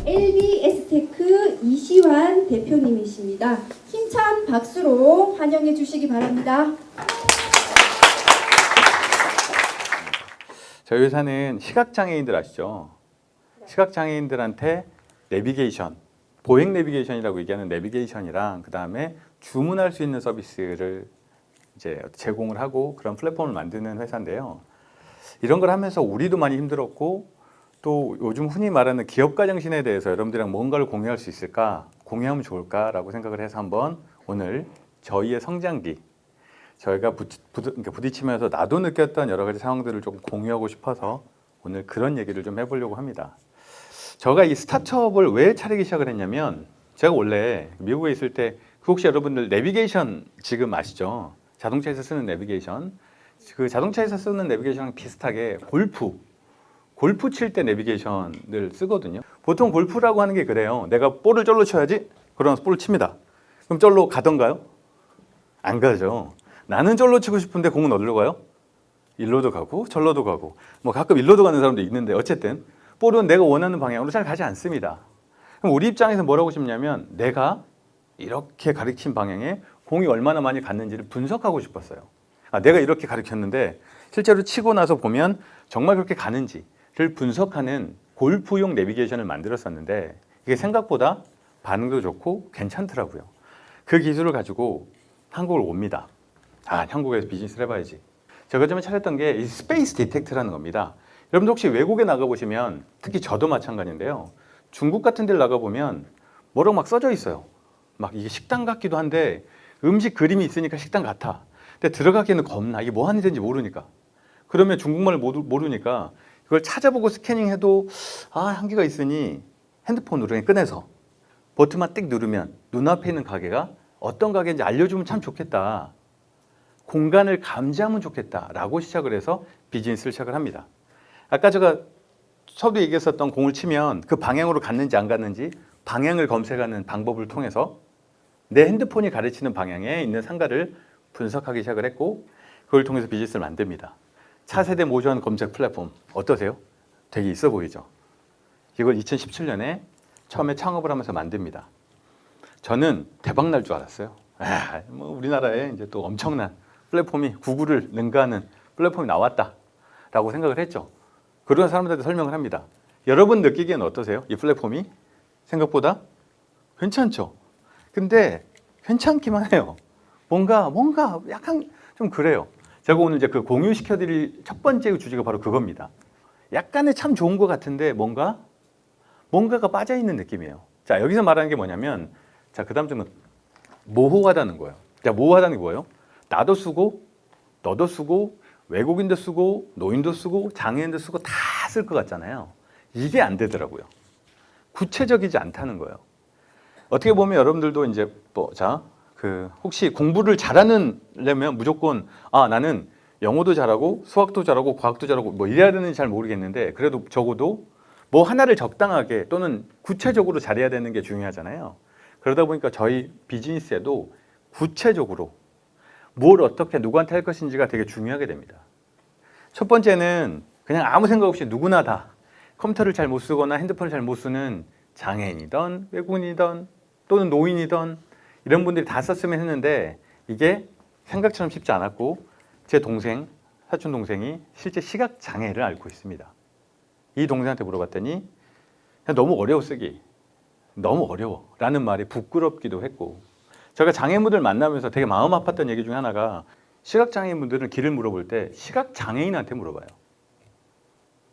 LB에스테크 이시환 대표님이십니다. 힘찬 박수로 환영해 주시기 바랍니다. 저희 회사는 시각장애인들 아시죠? 시각장애인들한테 내비게이션, 보행 내비게이션이라고 얘기하는 내비게이션이랑 그 다음에 주문할 수 있는 서비스를 이제 제공을 하고 그런 플랫폼을 만드는 회사인데요. 이런 걸 하면서 우리도 많이 힘들었고 또 요즘 흔히 말하는 기업가 정신에 대해서 여러분들이랑 뭔가를 공유할 수 있을까, 공유하면 좋을까라고 생각을 해서 한번 오늘 저희의 성장기, 저희가 부딪히면서 나도 느꼈던 여러 가지 상황들을 조금 공유하고 싶어서 오늘 그런 얘기를 좀 해보려고 합니다. 제가 이 스타트업을 왜 차리기 시작을 했냐면 제가 원래 미국에 있을 때 혹시 여러분들 내비게이션 지금 아시죠? 자동차에서 쓰는 내비게이션. 그 자동차에서 쓰는 내비게이션랑 비슷하게 골프 칠 때 내비게이션을 쓰거든요. 보통 골프라고 하는 게 그래요. 내가 볼을 절로 쳐야지. 그러면서 볼을 칩니다. 그럼 절로 가던가요? 안 가죠. 나는 절로 치고 싶은데 공은 어디로 가요? 일로도 가고 절로도 가고 뭐 가끔 일로도 가는 사람도 있는데 어쨌든 볼은 내가 원하는 방향으로 잘 가지 않습니다. 그럼 우리 입장에서 뭐라고 싶냐면 내가 이렇게 가르친 방향에 공이 얼마나 많이 갔는지를 분석하고 싶었어요. 내가 이렇게 가르쳤는데 실제로 치고 나서 보면 정말 그렇게 가는지를 분석하는 골프용 내비게이션을 만들었었는데 이게 생각보다 반응도 좋고 괜찮더라고요. 그 기술을 가지고 한국을 옵니다. 한국에서 비즈니스를 해봐야지. 제가 처음에 차렸던 게 이 스페이스 디텍트라는 겁니다. 여러분들 혹시 외국에 나가보시면 특히 저도 마찬가지인데요. 중국 같은 데를 나가보면 뭐라고 막 써져 있어요. 막 이게 식당 같기도 한데 음식 그림이 있으니까 식당 같아. 근데 들어가기에는 겁나. 이게 뭐 하는 데인지 모르니까. 그러면 중국말을 모르니까 이걸 찾아보고 스캐닝해도 한계가 있으니 핸드폰으로 그냥 꺼내서 버튼만 띡 누르면 눈앞에 있는 가게가 어떤 가게인지 알려주면 참 좋겠다. 공간을 감지하면 좋겠다라고 시작을 해서 비즈니스를 시작을 합니다. 아까 제가 서두 얘기했었던 공을 치면 그 방향으로 갔는지 안 갔는지 방향을 검색하는 방법을 통해서 내 핸드폰이 가르치는 방향에 있는 상가를 분석하기 시작을 했고 그걸 통해서 비즈니스를 만듭니다. 차세대 모션 검색 플랫폼 어떠세요? 되게 있어 보이죠? 이걸 2017년에 처음에 창업을 하면서 만듭니다. 저는 대박 날 줄 알았어요. 뭐 우리나라에 이제 또 엄청난 플랫폼이 구글을 능가하는 플랫폼이 나왔다라고 생각을 했죠. 그런 사람들한테 설명을 합니다. 여러분 느끼기에는 어떠세요? 이 플랫폼이 생각보다 괜찮죠? 근데 괜찮기만 해요. 뭔가 약간 좀 그래요. 제가 오늘 이제 그 공유시켜드릴 첫 번째 주제가 바로 그겁니다. 약간의 참 좋은 것 같은데 뭔가가 빠져있는 느낌이에요. 자, 여기서 말하는 게 뭐냐면 그 다음 점은 모호하다는 거예요. 자, 모호하다는 게 뭐예요? 나도 쓰고 너도 쓰고 외국인도 쓰고 노인도 쓰고 장애인도 쓰고 다 쓸 것 같잖아요. 이게 안 되더라고요. 구체적이지 않다는 거예요. 어떻게 보면 여러분들도 이제 혹시 공부를 잘하려면 무조건 나는 영어도 잘하고 수학도 잘하고 과학도 잘하고 뭐 이래야 되는지 잘 모르겠는데 그래도 적어도 뭐 하나를 적당하게 또는 구체적으로 잘해야 되는 게 중요하잖아요. 그러다 보니까 저희 비즈니스에도 구체적으로 뭘 어떻게 누구한테 할 것인지가 되게 중요하게 됩니다. 첫 번째는 그냥 아무 생각 없이 누구나 다 컴퓨터를 잘 못 쓰거나 핸드폰을 잘 못 쓰는 장애인이든 외국인이든 또는 노인이든 이런 분들이 다 썼으면 했는데 이게 생각처럼 쉽지 않았고 제 동생, 사촌 동생이 실제 시각 장애를 앓고 있습니다. 이 동생한테 물어봤더니 너무 어려워 쓰기. 너무 어려워 라는 말이 부끄럽기도 했고 제가 장애인분들 만나면서 되게 마음 아팠던 얘기 중에 하나가 시각장애인분들은 길을 물어볼 때 시각장애인한테 물어봐요.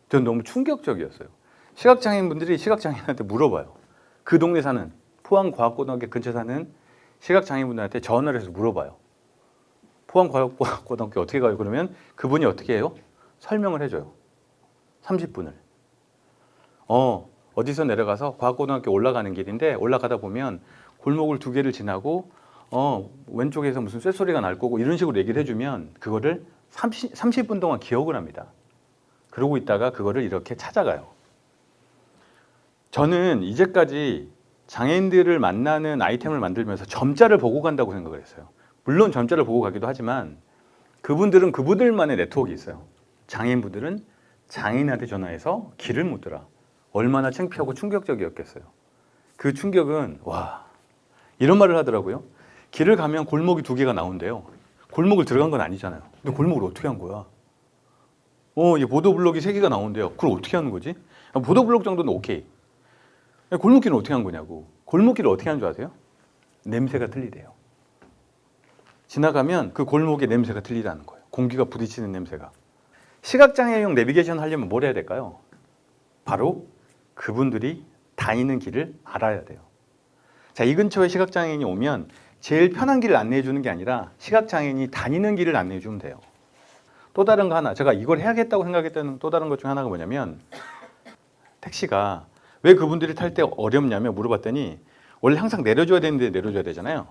저는 너무 충격적이었어요. 시각장애인분들이 시각장애인한테 물어봐요. 그 동네 사는 포항과학고등학교 근처 사는 시각장애인분들한테 전화를 해서 물어봐요. 포항과학고등학교 어떻게 가요? 그러면 그분이 어떻게 해요? 설명을 해줘요. 30분을. 어디서 내려가서 과학고등학교 올라가는 길인데 올라가다 보면 골목을 2개를 지나고 왼쪽에서 무슨 쇳소리가 날 거고 이런 식으로 얘기를 해주면 그거를 30분 동안 기억을 합니다. 그러고 있다가 그거를 이렇게 찾아가요. 저는 이제까지 장애인들을 만나는 아이템을 만들면서 점자를 보고 간다고 생각을 했어요. 물론 점자를 보고 가기도 하지만 그분들은 그분들만의 네트워크가 있어요. 장애인분들은 장애인한테 전화해서 길을 묻더라. 얼마나 창피하고 충격적이었겠어요. 그 충격은 와, 이런 말을 하더라고요. 길을 가면 골목이 2개가 나온대요. 골목을 들어간 건 아니잖아요. 근데 골목을 어떻게 한 거야? 이 보도블록이 3개가 나온대요. 그걸 어떻게 하는 거지? 보도블록 정도는 오케이. 골목길은 어떻게 한 거냐고. 골목길을 어떻게 하는 줄 아세요? 냄새가 틀리대요. 지나가면 그 골목의 냄새가 틀리다는 거예요. 공기가 부딪히는 냄새가. 시각장애용 내비게이션 하려면 뭘 해야 될까요? 바로 그분들이 다니는 길을 알아야 돼요. 자, 이 근처에 시각장애인이 오면 제일 편한 길을 안내해 주는 게 아니라 시각장애인이 다니는 길을 안내해 주면 돼요. 또 다른 거 하나, 제가 이걸 해야겠다고 생각했던 또 다른 것 중 하나가 뭐냐면, 택시가 왜 그분들이 탈 때 어렵냐면 물어봤더니 원래 항상 내려줘야 되는데 내려줘야 되잖아요.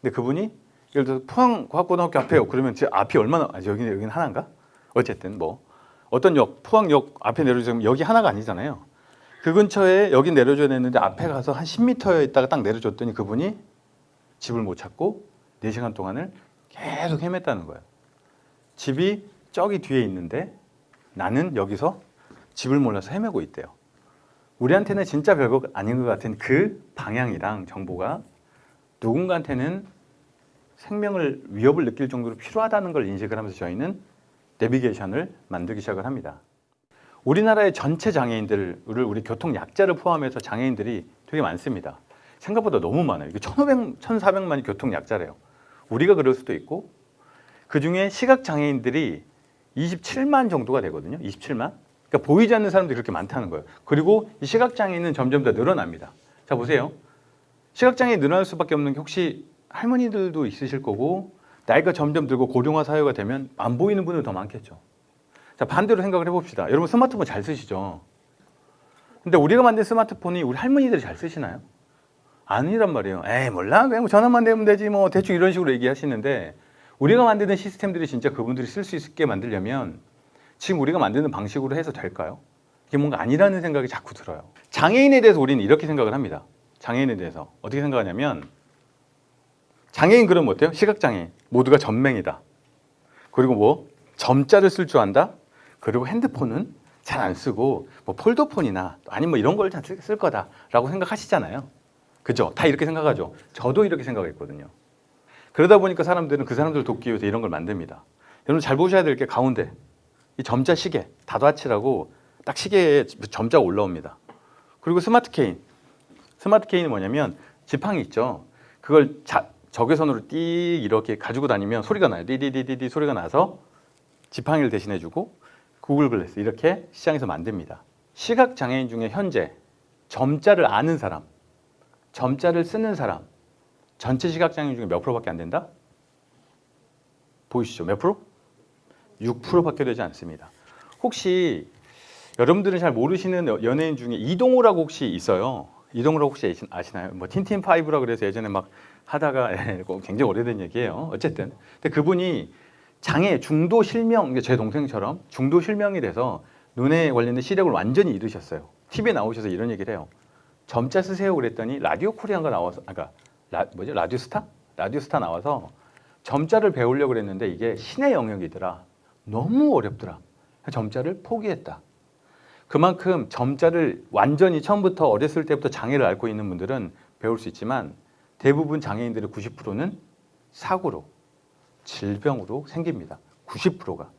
근데 그분이 예를 들어서 포항과학고등학교 앞에요. 그러면 제 앞이 얼마나, 여기는 하나인가? 어쨌든 뭐 어떤 역, 포항역 앞에 내려주면 여기 하나가 아니잖아요. 그 근처에 여기 내려줘야 되는데 앞에 가서 한 10m에 있다가 딱 내려줬더니 그분이 집을 못 찾고 4시간 동안을 계속 헤맸다는 거예요. 집이 저기 뒤에 있는데 나는 여기서 집을 몰라서 헤매고 있대요. 우리한테는 진짜 별거 아닌 것 같은 그 방향이랑 정보가 누군가한테는 생명을 위협을 느낄 정도로 필요하다는 걸 인식을 하면서 저희는 내비게이션을 만들기 시작을 합니다. 우리나라의 전체 장애인들을 우리 교통약자를 포함해서 장애인들이 되게 많습니다. 생각보다 너무 많아요. 이게 1,400만이 교통약자래요. 우리가 그럴 수도 있고 그중에 시각장애인들이 27만 정도가 되거든요. 27만. 그러니까 보이지 않는 사람들이 그렇게 많다는 거예요. 그리고 이 시각장애인은 점점 더 늘어납니다. 자, 보세요. 시각장애인이 늘어날 수밖에 없는 게 혹시 할머니들도 있으실 거고 나이가 점점 들고 고령화 사회가 되면 안 보이는 분들 더 많겠죠. 자, 반대로 생각을 해봅시다. 여러분 스마트폰 잘 쓰시죠? 근데 우리가 만든 스마트폰이 우리 할머니들이 잘 쓰시나요? 아니란 말이에요. 에이 몰라, 그냥 뭐 전화만 되면 되지 뭐 대충 이런 식으로 얘기하시는데 우리가 만드는 시스템들이 진짜 그분들이 쓸 수 있게 만들려면 지금 우리가 만드는 방식으로 해서 될까요? 이게 뭔가 아니라는 생각이 자꾸 들어요. 장애인에 대해서 우리는 이렇게 생각을 합니다. 장애인에 대해서 어떻게 생각하냐면 장애인 그러면 어때요? 시각장애인 모두가 전맹이다. 그리고 뭐 점자를 쓸 줄 안다. 그리고 핸드폰은 잘 안 쓰고 뭐 폴더폰이나 아니면 뭐 이런 걸 잘 쓸 거다라고 생각하시잖아요. 그죠? 다 이렇게 생각하죠. 저도 이렇게 생각했거든요. 그러다 보니까 사람들은 그 사람들을 돕기 위해서 이런 걸 만듭니다. 여러분 잘 보셔야 될 게 가운데 이 점자 시계 다도아치라고 딱 시계에 점자가 올라옵니다. 그리고 스마트 케인. 스마트 케인이 뭐냐면 지팡이 있죠. 그걸 적외선으로 띠 이렇게 가지고 다니면 소리가 나요. 띠디디디디 소리가 나서 지팡이를 대신해주고 구글 글래스 이렇게 시장에서 만듭니다. 시각 장애인 중에 현재 점자를 아는 사람, 점자를 쓰는 사람, 전체 시각 장애인 중에 몇 프로밖에 안 된다? 보이시죠? 몇 프로? 6%밖에 되지 않습니다. 혹시 여러분들은 잘 모르시는 연예인 중에 이동호라고 혹시 있어요? 이동호라고 혹시 아시나요? 뭐 틴틴5라 그래서 예전에 막 하다가 굉장히 오래된 얘기예요. 어쨌든 근데 그분이 장애 중도 실명, 제 동생처럼 중도 실명이 돼서 눈에 관련된 시력을 완전히 잃으셨어요. TV에 나오셔서 이런 얘기를 해요. 점자 쓰세요 그랬더니 라디오 코리아가 나와서 뭐죠? 라디오스타? 라디오스타 나와서 점자를 배우려고 그랬는데 이게 신의 영역이더라. 너무 어렵더라. 점자를 포기했다. 그만큼 점자를 완전히 처음부터 어렸을 때부터 장애를 앓고 있는 분들은 배울 수 있지만 대부분 장애인들의 90%는 사고로, 질병으로 생깁니다. 90%가.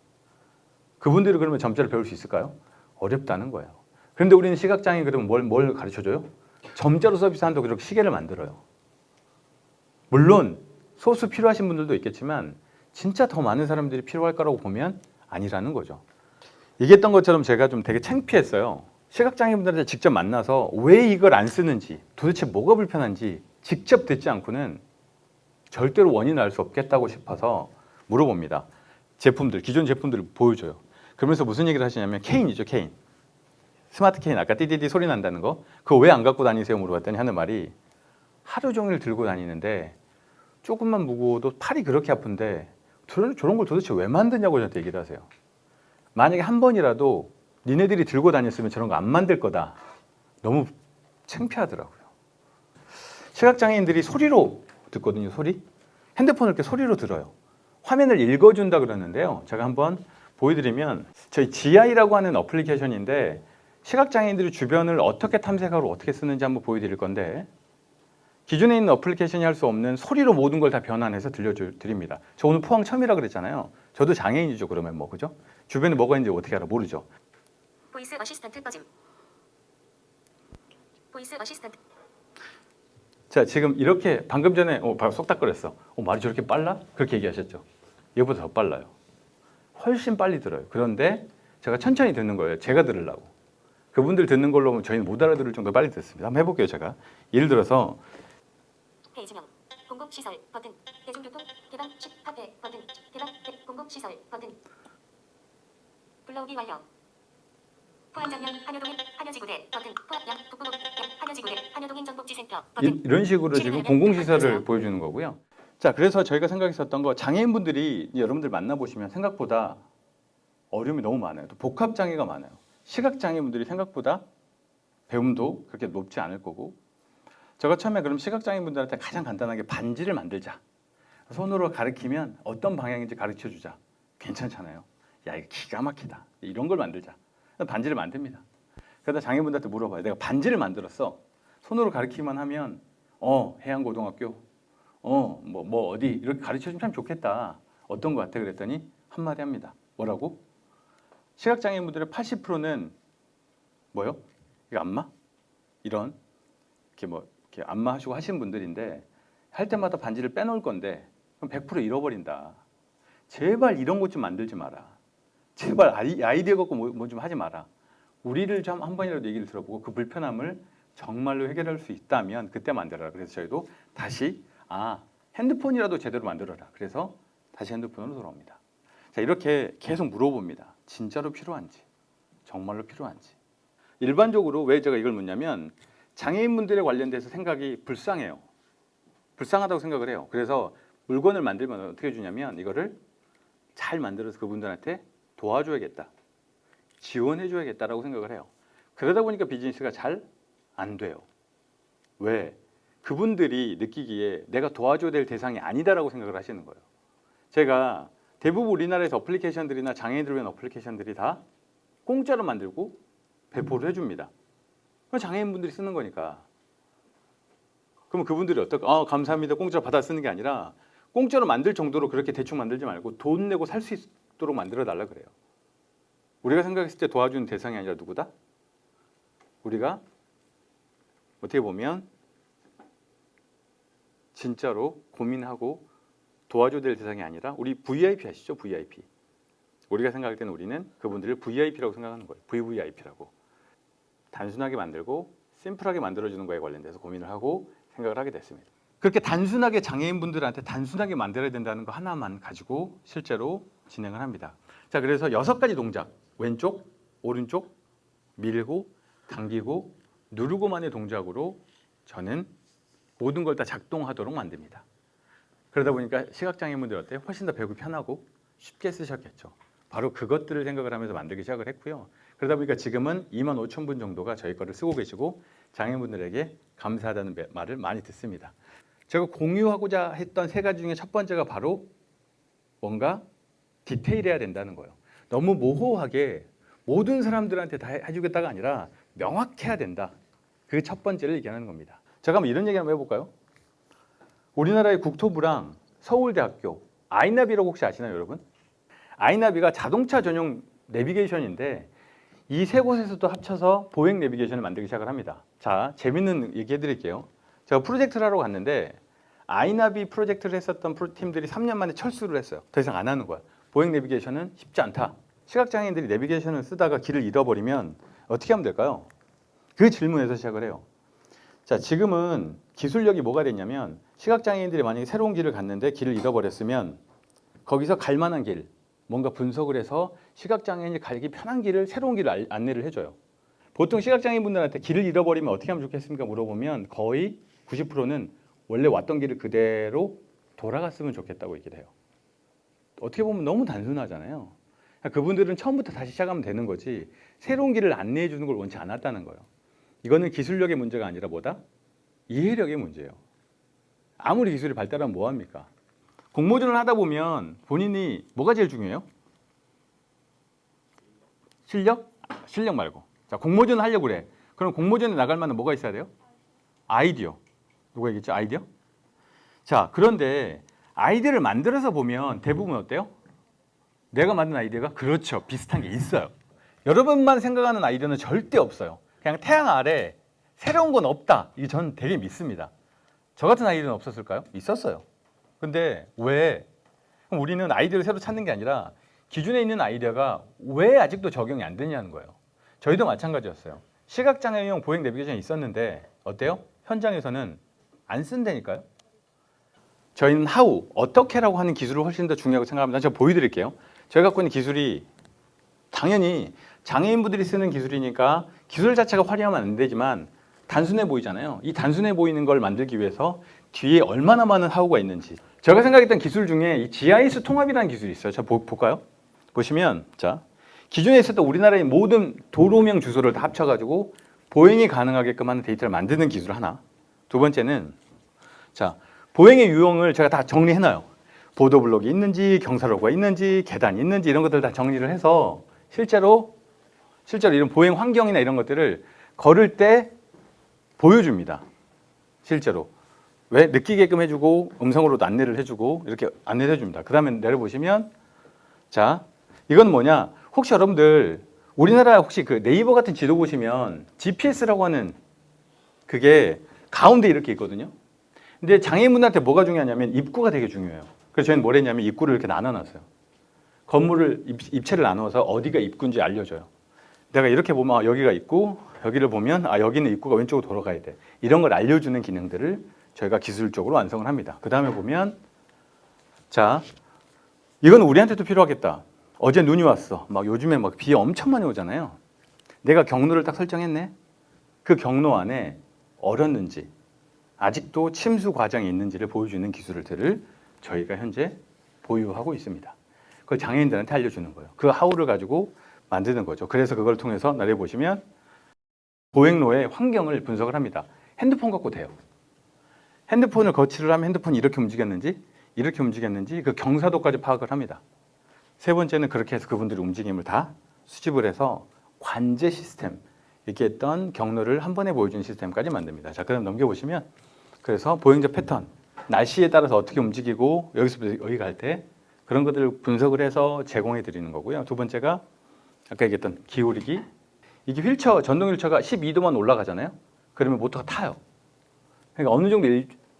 그분들이 그러면 점자를 배울 수 있을까요? 어렵다는 거예요. 그런데 우리는 시각장애인 그러면 뭘 가르쳐줘요? 점자로 서비스한다고 그렇게 시계를 만들어요. 물론 소수 필요하신 분들도 있겠지만 진짜 더 많은 사람들이 필요할 거라고 보면 아니라는 거죠. 얘기했던 것처럼 제가 좀 되게 창피했어요. 시각장애인분들한테 직접 만나서 왜 이걸 안 쓰는지 도대체 뭐가 불편한지 직접 듣지 않고는 절대로 원인을 알 수 없겠다고 싶어서 물어봅니다. 기존 제품들을 보여줘요. 그러면서 무슨 얘기를 하시냐면 케인이죠, 케인. 스마트 케인, 아까 띠디디 소리 난다는 거. 그거 왜 안 갖고 다니세요? 물어봤더니 하는 말이 하루 종일 들고 다니는데 조금만 무거워도 팔이 그렇게 아픈데 저런 걸 도대체 왜 만드냐고 저한테 얘기를 하세요. 만약에 한 번이라도 니네들이 들고 다녔으면 저런 거 안 만들 거다. 너무 창피하더라고요. 시각장애인들이 소리로 듣거든요. 소리. 핸드폰을 이렇게 소리로 들어요. 화면을 읽어준다 그러는데요. 제가 한번 보여드리면 저희 GI라고 하는 어플리케이션인데 시각장애인들이 주변을 어떻게 탐색하고 어떻게 쓰는지 한번 보여드릴 건데 기존에 있는 어플리케이션이 할 수 없는 소리로 모든 걸 다 변환해서 들려드립니다. 저 오늘 포항 처음이라 그랬잖아요. 저도 장애인이죠. 그러면 뭐 그죠? 주변에 뭐가 있는지 어떻게 알아? 모르죠. 보이스 어시스턴트 꺼짐. 보이스 어시스턴트. 자, 지금 이렇게 방금 전에 바로 쏙닥거렸어. 말이 저렇게 빨라? 그렇게 얘기하셨죠. 얘보다 더 빨라요. 훨씬 빨리 들어요. 그런데 제가 천천히 듣는 거예요. 제가 들으려고. 그분들 듣는 걸로 보면 저희는 못 알아들을 정도로 빨리 듣습니다. 한번 해볼게요. 제가 예를 들어서 페이지명. 공공시설 버튼. 대중교통. 개방 10 카페 버튼. 개방 공공시설 버튼. 불러오기 완료. 포항장면 한여동행 한여지구대 버튼. 포항양 북부로 한여지구대 한여동행 정복지센터 버튼. 이런 식으로 지금 공공시설을 보여주는 거고요. 자, 그래서 저희가 생각했었던 거 장애인분들이 여러분들 만나보시면 생각보다 어려움이 너무 많아요. 또 복합장애가 많아요. 시각장애분들이 생각보다 배움도 그렇게 높지 않을 거고 제가 처음에 그럼 시각장애분들한테 가장 간단하게 반지를 만들자. 손으로 가리키면 어떤 방향인지 가르쳐주자. 괜찮잖아요. 야, 이거 기가 막히다. 이런 걸 만들자. 반지를 만듭니다. 그러다 장애분들한테 물어봐요. 내가 반지를 만들었어. 손으로 가리키기만 하면 해양고등학교 뭐 어디 이렇게 가르쳐주면 참 좋겠다. 어떤 것 같아? 그랬더니 한마디 합니다. 뭐라고? 시각장애인분들의 80%는 뭐요? 이거 안마? 이런 이렇게 안마 하시고 하신 분들인데 할 때마다 반지를 빼놓을 건데 그럼 100% 잃어버린다. 제발 이런 것 좀 만들지 마라. 제발 아이디어 갖고 뭐 좀 하지 마라. 우리를 좀 한 번이라도 얘기를 들어보고 그 불편함을 정말로 해결할 수 있다면 그때 만들어라. 그래서 저희도 다시 핸드폰이라도 제대로 만들어라. 그래서 다시 핸드폰으로 돌아옵니다. 자, 이렇게 계속 물어봅니다. 진짜로 필요한지, 정말로 필요한지. 일반적으로 왜 제가 이걸 묻냐면 장애인분들에 관련돼서 생각이 불쌍해요. 불쌍하다고 생각을 해요. 그래서 물건을 만들면 어떻게 해주냐면 이거를 잘 만들어서 그분들한테 도와줘야겠다. 지원해줘야겠다라고 생각을 해요. 그러다 보니까 비즈니스가 잘 안 돼요. 왜? 그분들이 느끼기에 내가 도와줘야 될 대상이 아니다라고 생각을 하시는 거예요. 제가 대부분 우리나라에서 어플리케이션들이나 장애인들 위한 어플리케이션들이 다 공짜로 만들고 배포를 해줍니다. 장애인분들이 쓰는 거니까. 그럼 그분들이 어떨까? 감사합니다. 공짜로 받아 쓰는 게 아니라 공짜로 만들 정도로 그렇게 대충 만들지 말고 돈 내고 살 수 있도록 만들어 달라 그래요. 우리가 생각했을 때 도와주는 대상이 아니라 누구다? 우리가 어떻게 보면 진짜로 고민하고 도와줘야 될 대상이 아니라 우리 VIP 아시죠? VIP. 우리가 생각할 때는 우리는 그분들을 VIP라고 생각하는 거예요. VVIP라고. 단순하게 만들고 심플하게 만들어주는 거에 관련돼서 고민을 하고 생각을 하게 됐습니다. 그렇게 단순하게 장애인분들한테 단순하게 만들어야 된다는 거 하나만 가지고 실제로 진행을 합니다. 자, 그래서 6가지 동작. 왼쪽, 오른쪽, 밀고, 당기고, 누르고만의 동작으로 저는 모든 걸 다 작동하도록 만듭니다. 그러다 보니까 시각장애인분들 어때요? 훨씬 더 배우기 편하고 쉽게 쓰셨겠죠. 바로 그것들을 생각을 하면서 만들기 시작을 했고요. 그러다 보니까 지금은 25,000분 정도가 저희 거를 쓰고 계시고 장애인분들에게 감사하다는 말을 많이 듣습니다. 제가 공유하고자 했던 3가지 중에 첫 번째가 바로 뭔가 디테일해야 된다는 거예요. 너무 모호하게 모든 사람들한테 다 해주겠다가 아니라 명확해야 된다. 그게 첫 번째를 얘기하는 겁니다. 제가 한번 이런 얘기 한번 해볼까요? 우리나라의 국토부랑 서울대학교 아이나비라고 혹시 아시나요, 여러분? 아이나비가 자동차 전용 내비게이션인데 이 3곳에서도 합쳐서 보행 내비게이션을 만들기 시작을 합니다. 자, 재밌는 얘기 해드릴게요. 제가 프로젝트를 하러 갔는데 아이나비 프로젝트를 했었던 팀들이 3년 만에 철수를 했어요. 더 이상 안 하는 거야. 보행 내비게이션은 쉽지 않다. 시각장애인들이 내비게이션을 쓰다가 길을 잃어버리면 어떻게 하면 될까요? 그 질문에서 시작을 해요. 자, 지금은 기술력이 뭐가 됐냐면 시각장애인들이 만약에 새로운 길을 갔는데 길을 잃어버렸으면 거기서 갈 만한 길, 뭔가 분석을 해서 시각장애인이 가기 편한 길을 새로운 길을 안내를 해줘요. 보통 시각장애인분들한테 길을 잃어버리면 어떻게 하면 좋겠습니까? 물어보면 거의 90%는 원래 왔던 길을 그대로 돌아갔으면 좋겠다고 얘기를 해요. 어떻게 보면 너무 단순하잖아요. 그분들은 처음부터 다시 시작하면 되는 거지 새로운 길을 안내해 주는 걸 원치 않았다는 거예요. 이거는 기술력의 문제가 아니라 뭐다? 이해력의 문제예요. 아무리 기술이 발달하면 뭐합니까? 공모전을 하다 보면 본인이 뭐가 제일 중요해요? 실력? 실력 말고. 자, 공모전을 하려고 그래. 그럼 공모전에 나갈 만한 뭐가 있어야 돼요? 아이디어. 누가 얘기했죠? 아이디어? 자, 그런데 아이디어를 만들어서 보면 대부분 어때요? 내가 만든 아이디어가 그렇죠. 비슷한 게 있어요. 여러분만 생각하는 아이디어는 절대 없어요. 그냥 태양 아래 새로운 건 없다. 이게 저는 되게 믿습니다. 저 같은 아이디어는 없었을까요? 있었어요. 근데 왜? 그럼 우리는 아이디어를 새로 찾는 게 아니라 기존에 있는 아이디어가 왜 아직도 적용이 안 되냐는 거예요. 저희도 마찬가지였어요. 시각장애용 보행 내비게이션이 있었는데 어때요? 현장에서는 안 쓴다니까요. 저희는 how, 어떻게라고 하는 기술을 훨씬 더 중요하고 생각합니다. 제가 보여드릴게요. 저희 갖고 있는 기술이 당연히 장애인분들이 쓰는 기술이니까 기술 자체가 화려하면 안 되지만 단순해 보이잖아요. 이 단순해 보이는 걸 만들기 위해서 뒤에 얼마나 많은 하우가 있는지. 제가 생각했던 기술 중에 이 GIS 통합이라는 기술이 있어요. 자, 볼까요? 보시면 자, 기존에 있었던 우리나라의 모든 도로명 주소를 다 합쳐가지고 보행이 가능하게끔 하는 데이터를 만드는 기술 하나. 두 번째는 자, 보행의 유형을 제가 다 정리해놔요. 보도블록이 있는지, 경사로가 있는지, 계단이 있는지 이런 것들 다 정리를 해서 실제로 이런 보행 환경이나 이런 것들을 걸을 때 보여줍니다. 실제로. 왜? 느끼게끔 해주고 음성으로도 안내를 해주고 이렇게 안내를 해줍니다. 그 다음에 내려보시면 자, 이건 뭐냐? 혹시 여러분들 우리나라 혹시 그 네이버 같은 지도 보시면 GPS라고 하는 그게 가운데 이렇게 있거든요. 근데 장애인분들한테 뭐가 중요하냐면 입구가 되게 중요해요. 그래서 저희는 뭘 했냐면 입구를 이렇게 나눠놨어요. 건물을 입체를 나눠서 어디가 입구인지 알려줘요. 내가 이렇게 보면 여기가 입구, 여기를 보면 여기는 입구가 왼쪽으로 돌아가야 돼. 이런 걸 알려주는 기능들을 저희가 기술적으로 완성을 합니다. 그 다음에 보면 자, 이건 우리한테도 필요하겠다. 어제 눈이 왔어. 막 요즘에 막 비 엄청 많이 오잖아요. 내가 경로를 딱 설정했네. 그 경로 안에 얼었는지 아직도 침수 과정이 있는지를 보여주는 기술들을 저희가 현재 보유하고 있습니다. 그걸 장애인들한테 알려주는 거예요. 그 하우를 가지고 만드는 거죠. 그래서 그걸 통해서 나를 보시면 보행로의 환경을 분석을 합니다. 핸드폰 갖고 돼요. 핸드폰을 거치를 하면 핸드폰이 이렇게 움직였는지 그 경사도까지 파악을 합니다. 세 번째는 그렇게 해서 그분들의 움직임을 다 수집을 해서 관제 시스템, 얘기했던 경로를 한 번에 보여주는 시스템까지 만듭니다. 자, 그럼 넘겨보시면 그래서 보행자 패턴, 날씨에 따라서 어떻게 움직이고 여기서부터 여기 갈 때 그런 것들을 분석을 해서 제공해 드리는 거고요. 두 번째가 아까 얘기했던 기울이기. 이게 휠체어, 전동 휠체어가 12도만 올라가잖아요. 그러면 모터가 타요. 그러니까 어느 정도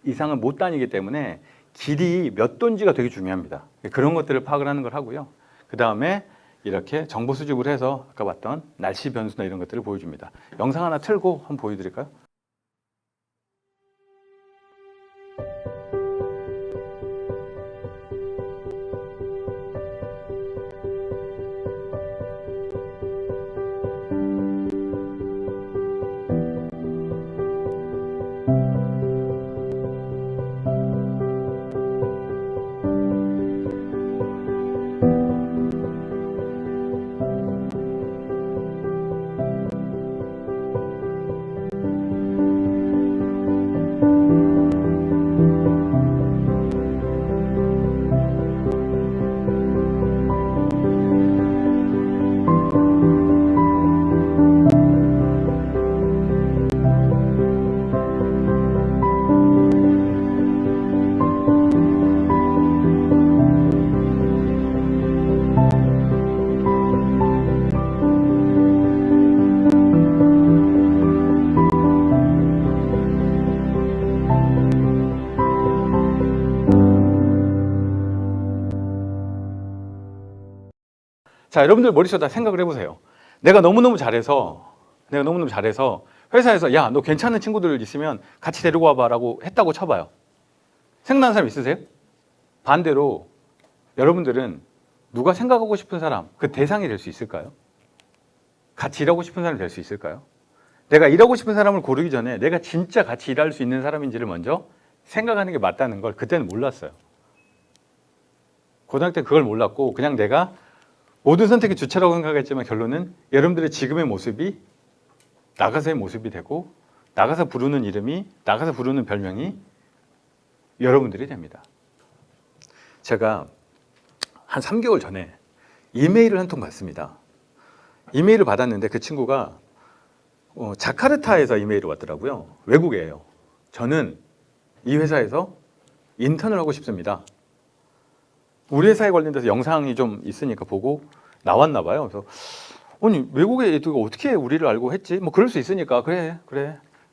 이상은 못 다니기 때문에 길이 몇 도인지가 되게 중요합니다. 그런 것들을 파악을 하는 걸 하고요. 그 다음에 이렇게 정보 수집을 해서 아까 봤던 날씨 변수나 이런 것들을 보여줍니다. 영상 하나 틀고 한번 보여드릴까요? 자, 여러분들 머릿속에 다 생각을 해보세요. 내가 너무너무 잘해서 회사에서 야, 너 괜찮은 친구들 있으면 같이 데리고 와봐라고 했다고 쳐봐요. 생각나는 사람 있으세요? 반대로 여러분들은 누가 생각하고 싶은 사람, 그 대상이 될 수 있을까요? 같이 일하고 싶은 사람이 될 수 있을까요? 내가 일하고 싶은 사람을 고르기 전에 내가 진짜 같이 일할 수 있는 사람인지를 먼저 생각하는 게 맞다는 걸 그때는 몰랐어요. 고등학교 때 그걸 몰랐고 그냥 내가 모든 선택의 주체라고 생각했지만 결론은 여러분들의 지금의 모습이 나가서의 모습이 되고 나가서 부르는 이름이, 나가서 부르는 별명이 여러분들이 됩니다. 제가 한 3개월 전에 이메일을 한 통 받습니다. 이메일을 받았는데 그 친구가 자카르타에서 이메일이 왔더라고요. 외국이에요. 저는 이 회사에서 인턴을 하고 싶습니다. 우리 회사에 관련돼서 영상이 좀 있으니까 보고 나왔나 봐요. 그래서 아니 외국에 애들이 어떻게 우리를 알고 했지? 뭐 그럴 수 있으니까 그래.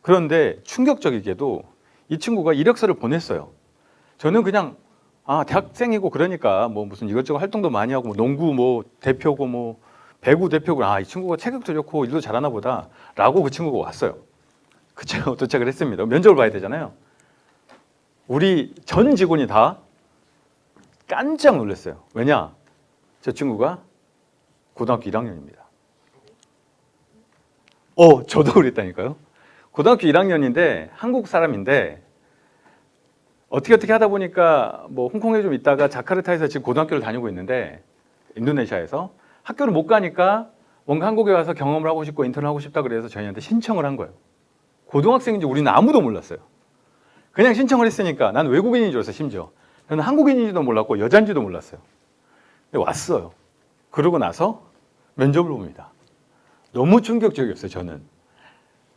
그런데 충격적이게도 이 친구가 이력서를 보냈어요. 저는 그냥 대학생이고 그러니까 뭐 무슨 이것저것 활동도 많이 하고 뭐 농구 뭐 대표고 뭐 배구 대표고 이 친구가 체격도 좋고 일도 잘하나 보다라고 그 친구가 왔어요. 그 친구가 도착을 했습니다. 면접을 봐야 되잖아요. 우리 전 직원이 다 깜짝 놀랐어요. 왜냐? 저 친구가 고등학교 1학년입니다. 저도 그랬다니까요. 고등학교 1학년인데 한국 사람인데 어떻게 하다 보니까 뭐 홍콩에 좀 있다가 자카르타에서 지금 고등학교를 다니고 있는데 인도네시아에서 학교를 못 가니까 뭔가 한국에 와서 경험을 하고 싶고 인턴을 하고 싶다 그래서 저희한테 신청을 한 거예요. 고등학생인지 우리는 아무도 몰랐어요. 그냥 신청을 했으니까 난 외국인인 줄 알았어요. 심지어 저는 한국인인지도 몰랐고 여자인지도 몰랐어요. 근데 왔어요. 그러고 나서 면접을 봅니다. 너무 충격적이었어요. 저는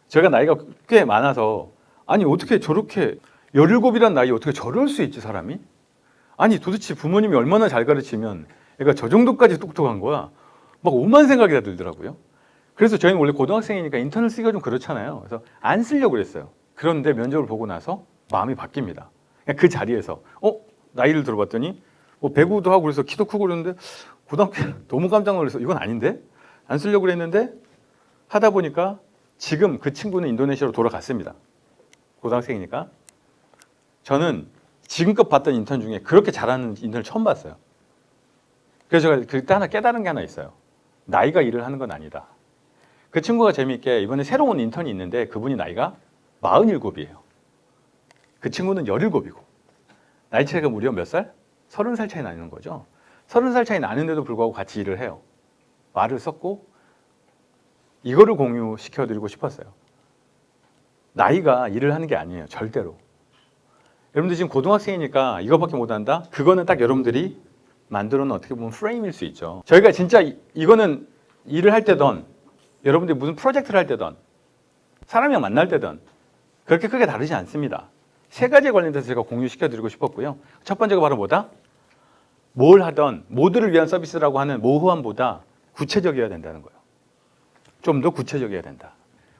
제가 나이가 꽤 많아서 아니 어떻게 저렇게 17이란 나이에 어떻게 저럴 수 있지 사람이? 아니 도대체 부모님이 얼마나 잘 가르치면 애가 저 정도까지 똑똑한 거야. 막 오만 생각이 다 들더라고요. 그래서 저희는 원래 고등학생이니까 인턴을 쓰기가 좀 그렇잖아요. 그래서 안 쓰려고 그랬어요. 그런데 면접을 보고 나서 마음이 바뀝니다. 그냥 그 자리에서 나이를 들어봤더니 뭐 배구도 하고 그래서 키도 크고 그러는데 고등학교 너무 깜짝 놀라서 이건 아닌데? 안 쓰려고 그랬는데 하다 보니까 지금 그 친구는 인도네시아로 돌아갔습니다. 고등학생이니까. 저는 지금껏 봤던 인턴 중에 그렇게 잘하는 인턴을 처음 봤어요. 그래서 제가 그때 하나 깨달은 게 하나 있어요. 나이가 일을 하는 건 아니다. 그 친구가 재미있게 이번에 새로운 인턴이 있는데 그분이 나이가 47이에요. 그 친구는 17이고 나이 차이가 무려 몇 살? 30살 차이 나는 거죠. 30살 차이 나는데도 불구하고 같이 일을 해요. 말을 썼고 이거를 공유시켜드리고 싶었어요. 나이가 일을 하는 게 아니에요. 절대로. 여러분들 지금 고등학생이니까 이것밖에 못한다? 그거는 딱 여러분들이 만들어 놓은 어떻게 보면 프레임일 수 있죠. 저희가 진짜 이거는 일을 할 때든 여러분들이 무슨 프로젝트를 할 때든 사람이랑 만날 때든 그렇게 크게 다르지 않습니다. 세 가지에 관련돼서 제가 공유시켜드리고 싶었고요. 첫 번째가 바로 뭐다? 뭘 하던 모두를 위한 서비스라고 하는 모호함보다 구체적이어야 된다는 거예요. 좀 더 구체적이어야 된다.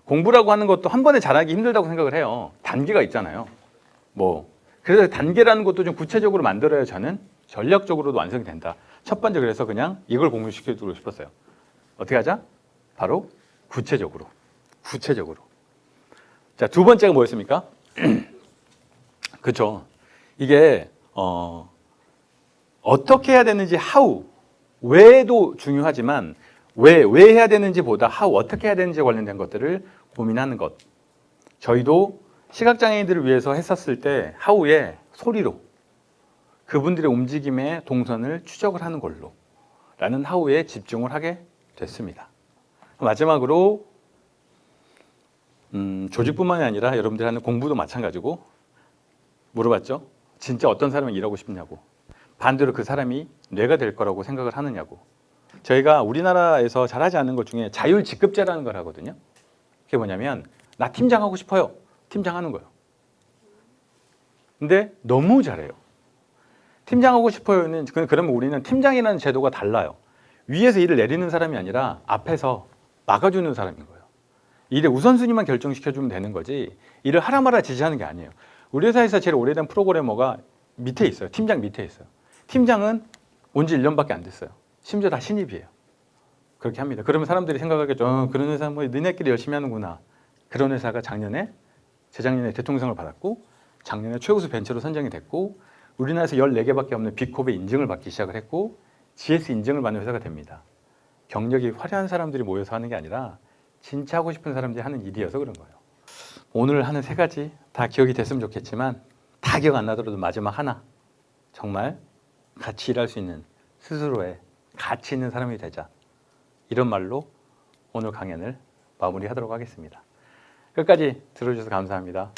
공부라고 하는 것도 한 번에 잘하기 힘들다고 생각을 해요. 단계가 있잖아요. 그래서 단계라는 것도 좀 구체적으로 만들어야 저는 전략적으로도 완성이 된다. 첫 번째 그래서 그냥 이걸 공유시켜드리고 싶었어요. 어떻게 하자? 바로 구체적으로. 자, 두 번째가 뭐였습니까? 그렇죠. 이게 어떻게 해야 되는지 how, 왜도 중요하지만 왜 해야 되는지보다 how, 어떻게 해야 되는지에 관련된 것들을 고민하는 것. 저희도 시각장애인들을 위해서 했었을 때 how의 소리로 그분들의 움직임의 동선을 추적을 하는 걸로 라는 how에 집중을 하게 됐습니다. 마지막으로 조직뿐만이 아니라 여러분들이 하는 공부도 마찬가지고 물어봤죠. 진짜 어떤 사람이 일하고 싶냐고. 반대로 그 사람이 뇌가 될 거라고 생각을 하느냐고. 저희가 우리나라에서 잘하지 않는 것 중에 자율직급제라는 걸 하거든요. 그게 뭐냐면 나 팀장 하고 싶어요. 팀장 하는 거예요. 근데 너무 잘해요. 팀장 하고 싶어요는 그러면 우리는 팀장이라는 제도가 달라요. 위에서 일을 내리는 사람이 아니라 앞에서 막아주는 사람인 거예요. 일의 우선순위만 결정시켜주면 되는 거지 일을 하라 마라 지시하는 게 아니에요. 우리 회사에서 제일 오래된 프로그래머가 밑에 있어요. 팀장 밑에 있어요. 팀장은 온 지 1년밖에 안 됐어요. 심지어 다 신입이에요. 그렇게 합니다. 그러면 사람들이 생각하겠죠. 그런 회사 뭐 너네끼리 열심히 하는구나. 그런 회사가 재작년에 대통령상을 받았고 작년에 최우수 벤처로 선정이 됐고 우리나라에서 14개밖에 없는 빅코브의 인증을 받기 시작을 했고 GS 인증을 받는 회사가 됩니다. 경력이 화려한 사람들이 모여서 하는 게 아니라 진짜 하고 싶은 사람들이 하는 일이어서 그런 거예요. 오늘 하는 세 가지 다 기억이 됐으면 좋겠지만 다 기억 안 나더라도 마지막 하나 정말 같이 일할 수 있는 스스로의 가치 있는 사람이 되자. 이런 말로 오늘 강연을 마무리하도록 하겠습니다. 끝까지 들어주셔서 감사합니다.